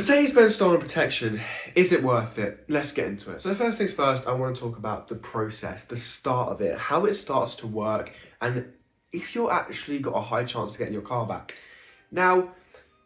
Mercedes Benz Stolen Protection, is it worth it? Let's get into it. So first things first, I want to talk about the process, the start of it, how it starts to work, and if you're actually got a high chance of getting your car back. Now,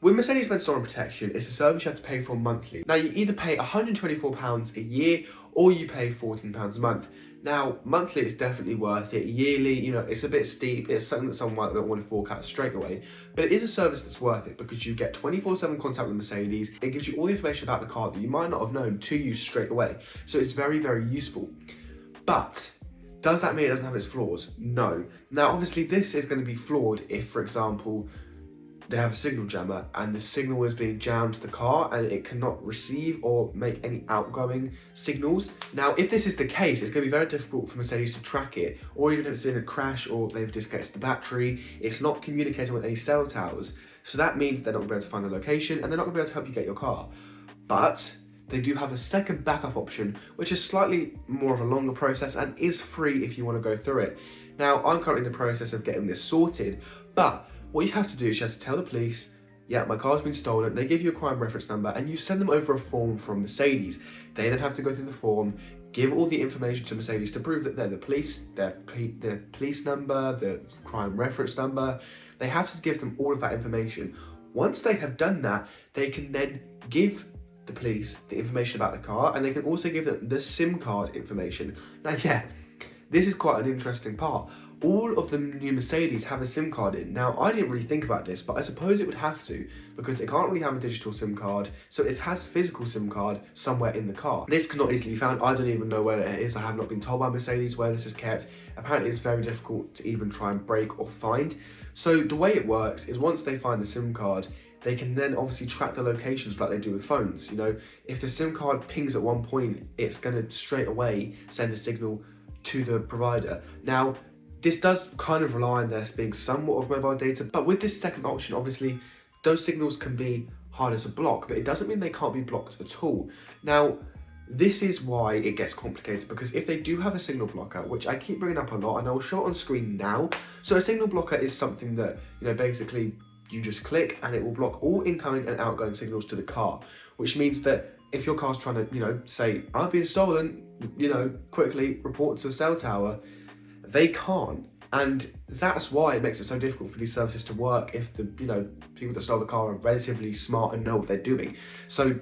with Mercedes Benz Stolen Protection, it's a service you have to pay for monthly. Now, you either pay £124 a year or you pay £14 a month. Now, monthly is definitely worth it. Yearly, it's a bit steep. It's something that someone might not want to fork out straight away. But it is a service that's worth it because you get 24/7 contact with Mercedes. It gives you all the information about the car that you might not have known to you straight away. So it's very, very useful. But does that mean it doesn't have its flaws? No. Now, obviously, this is going to be flawed if, for example, they have a signal jammer and the signal is being jammed to the car and it cannot receive or make any outgoing signals. Now, if this is the case, it's going to be very difficult for Mercedes to track it, or even if it's been a crash or they've disconnected the battery, it's not communicating with any cell towers. So that means they're not going to be able to find the location and they're not going to be able to help you get your car. But they do have a second backup option, which is slightly more of a longer process and is free if you want to go through it. Now, I'm currently in the process of getting this sorted, but what you have to do is you have to tell the police, yeah, my car's been stolen. They give you a crime reference number and you send them over a form from Mercedes. They then have to go through the form, give all the information to Mercedes to prove that they're the police, their police number, the crime reference number. They have to give them all of that information. Once they have done that, they can then give the police the information about the car and they can also give them the SIM card information. Now, yeah, this is quite an interesting part. All of the new Mercedes have a SIM card in. Now, I didn't really think about this, but I suppose it would have to because it can't really have a digital SIM card, so it has a physical SIM card somewhere in the car. This cannot easily be found. I don't even know where it is. I have not been told by Mercedes where this is kept. Apparently, it's very difficult to even try and break or find. So the way it works is once they find the SIM card, they can then obviously track the locations like they do with phones. If the SIM card pings at one point, it's going to straight away send a signal to the provider. Now, this does kind of rely on there being somewhat of mobile data, but with this second option, obviously, those signals can be harder to block, but it doesn't mean they can't be blocked at all. Now, this is why it gets complicated, because if they do have a signal blocker, which I keep bringing up a lot, and I'll show it on screen now. So a signal blocker is something that, basically you just click and it will block all incoming and outgoing signals to the car, which means that if your car's trying to, say, I've been stolen, quickly report to a cell tower, they can't. And that's why it makes it so difficult for these services to work if the people that stole the car are relatively smart and know what they're doing. So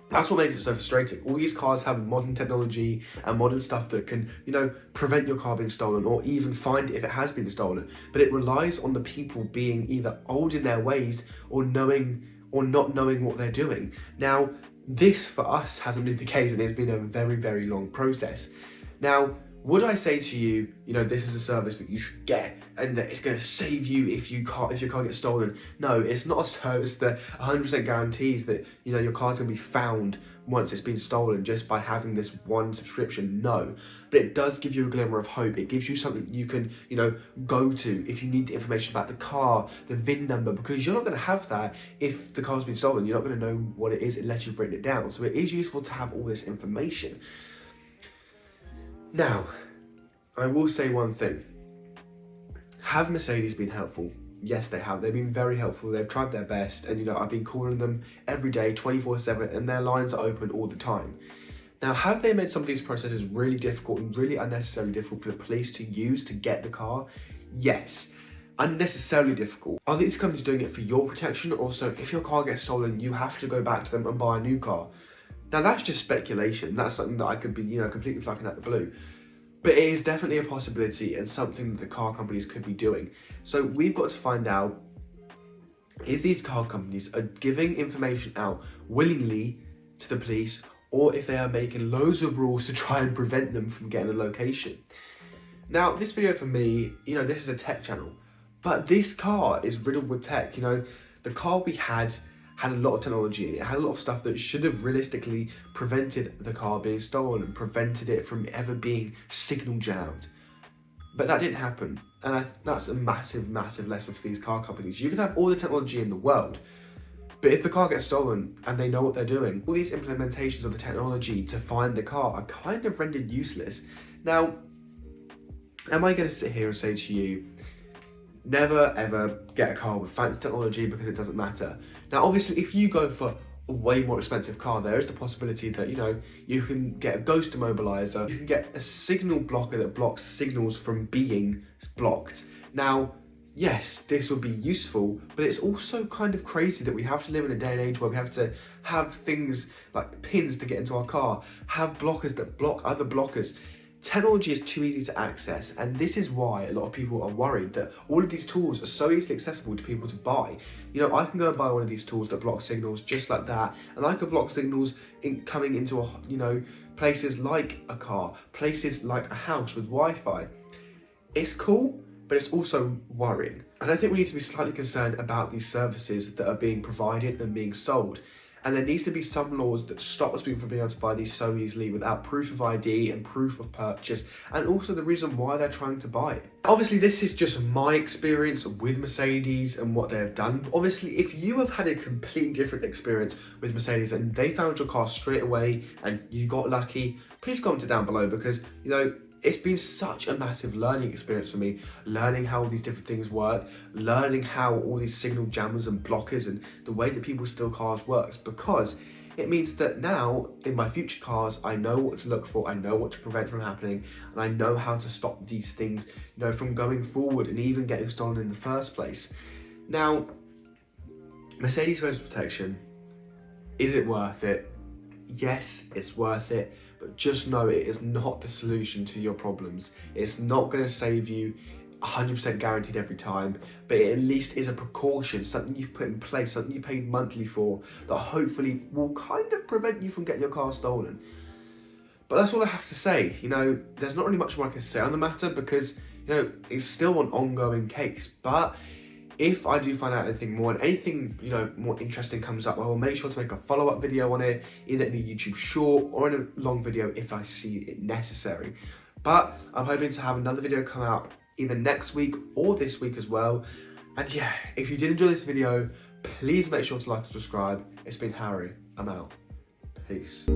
that's what makes it so frustrating. All these cars have modern technology and modern stuff that can, prevent your car being stolen or even find it if it has been stolen. But it relies on the people being either old in their ways or knowing or not knowing what they're doing. Now, this for us hasn't been the case, and it's been a very, very long process. Now, would I say to you, this is a service that you should get and that it's going to save you if your car gets stolen? No, it's not a service that 100% guarantees that, your car's going to be found once it's been stolen just by having this one subscription. No, but it does give you a glimmer of hope. It gives you something you can, go to if you need the information about the car, the VIN number, because you're not going to have that if the car's been stolen. You're not going to know what it is unless you've written it down. So it is useful to have all this information. Now, I will say one thing. Have Mercedes been helpful? Yes, they have. They've been very helpful. They've tried their best. And, I've been calling them every day, 24/7, and their lines are open all the time. Now, have they made some of these processes really difficult and really unnecessarily difficult for the police to use to get the car? Yes. Unnecessarily difficult. Are these companies doing it for your protection? Also, if your car gets stolen, you have to go back to them and buy a new car. Now, that's just speculation. That's something that I could be, completely plucking out the blue. But it is definitely a possibility and something that the car companies could be doing. So we've got to find out if these car companies are giving information out willingly to the police or if they are making loads of rules to try and prevent them from getting a location. Now, this video for me, this is a tech channel, but this car is riddled with tech. The car we had a lot of technology in it. It had a lot of stuff that should have realistically prevented the car being stolen and prevented it from ever being signal jammed. But that didn't happen. And that's a massive, massive lesson for these car companies. You can have all the technology in the world, but if the car gets stolen and they know what they're doing, all these implementations of the technology to find the car are kind of rendered useless. Now, am I going to sit here and say to you, never ever get a car with fancy technology because it doesn't matter? Now, obviously, if you go for a way more expensive car, there is the possibility that, you know, you can get a ghost immobilizer, you can get a signal blocker that blocks signals from being blocked. Now, yes, this would be useful, but it's also kind of crazy that we have to live in a day and age where we have to have things like pins to get into our car, have blockers that block other blockers. Technology is too easy to access, and this is why a lot of people are worried that all of these tools are so easily accessible to people to buy. You know, I can go and buy one of these tools that block signals just like that, and I could block signals coming into places like a car, places like a house with Wi-Fi. It's cool, but it's also worrying. And I think we need to be slightly concerned about these services that are being provided and being sold. And there needs to be some laws that stop us people from being able to buy these so easily without proof of ID and proof of purchase, and also the reason why they're trying to buy it. Obviously, this is just my experience with Mercedes and what they've done. Obviously, if you have had a completely different experience with Mercedes and they found your car straight away and you got lucky, please comment it down below, because, you know, it's been such a massive learning experience for me, learning how all these different things work, learning how all these signal jammers and blockers and the way that people steal cars works, because it means that now in my future cars, I know what to look for, I know what to prevent from happening, and I know how to stop these things, you know, from going forward and even getting stolen in the first place. Now, Mercedes Benz Protection, is it worth it? Yes, it's worth it. But just know it is not the solution to your problems. It's not going to save you 100% guaranteed every time, but it at least is a precaution, something you've put in place, something you paid monthly for, that hopefully will kind of prevent you from getting your car stolen. But that's all I have to say. You know, there's not really much more I can say on the matter, because, you know, it's still an ongoing case. But if I do find out anything more and anything, you know, more interesting comes up, I will make sure to make a follow-up video on it, either in a YouTube short or in a long video if I see it necessary. But I'm hoping to have another video come out either next week or this week as well. And yeah, if you did enjoy this video, please make sure to like and subscribe. It's been Harry. I'm out. Peace.